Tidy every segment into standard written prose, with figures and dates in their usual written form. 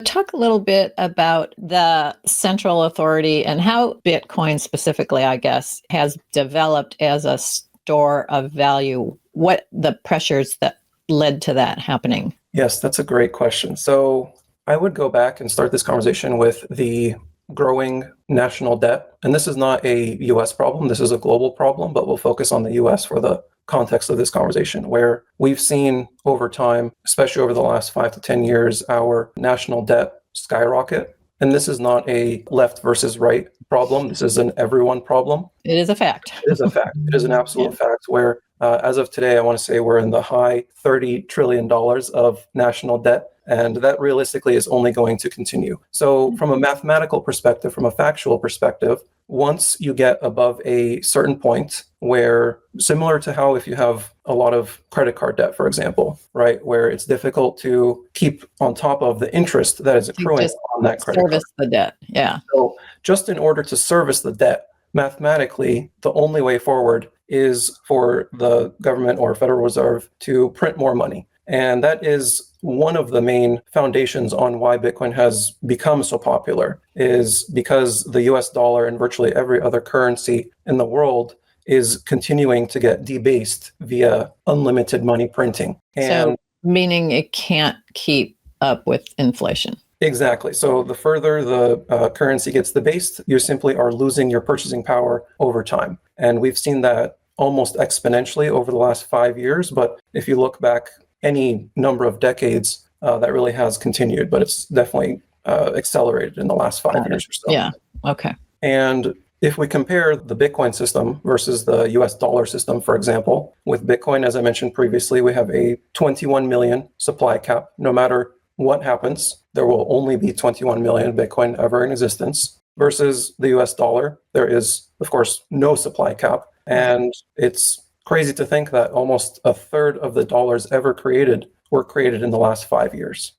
talk a little bit about the central authority and how Bitcoin specifically, I guess, has developed as a store of value? What the pressures that led to that happening? Yes, that's a great question. So I would go back and start this conversation with the growing national debt. And this is not a US problem, this is a global problem, but we'll focus on the US for the context of this conversation, where we've seen over time, especially over the last 5 to 10 years, our national debt skyrocket. And this is not a left versus right problem. This is an everyone problem. It is a fact. It is a fact. It is an absolute fact where, as of today, I want to say we're in the high $30 trillion of national debt. And that realistically is only going to continue. So from a mathematical perspective, from a factual perspective, once you get above a certain point where, similar to how if you have a lot of credit card debt, for example, right, where it's difficult to keep on top of the interest that is accruing on that credit card. Service the debt, yeah. So just in order to service the debt, mathematically, the only way forward is for the government or Federal Reserve to print more money. And that is one of the main foundations on why Bitcoin has become so popular, is because the US dollar and virtually every other currency in the world is continuing to get debased via unlimited money printing. So meaning it can't keep up with inflation. Exactly. So the further the currency gets debased, you simply are losing your purchasing power over time. And we've seen that almost exponentially over the last 5 years. But if you look back any number of decades, that really has continued, but it's definitely accelerated in the last 5 years or so. Yeah. Okay. And if we compare the Bitcoin system versus the US dollar system, for example, with Bitcoin, as I mentioned previously, we have a 21 million supply cap. No matter what happens, there will only be 21 million Bitcoin ever in existence. Versus the US dollar, there is, of course, no supply cap. And it's crazy to think that almost a third of the dollars ever created were created in the last 5 years.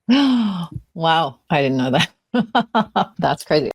Wow. I didn't know that. That's crazy.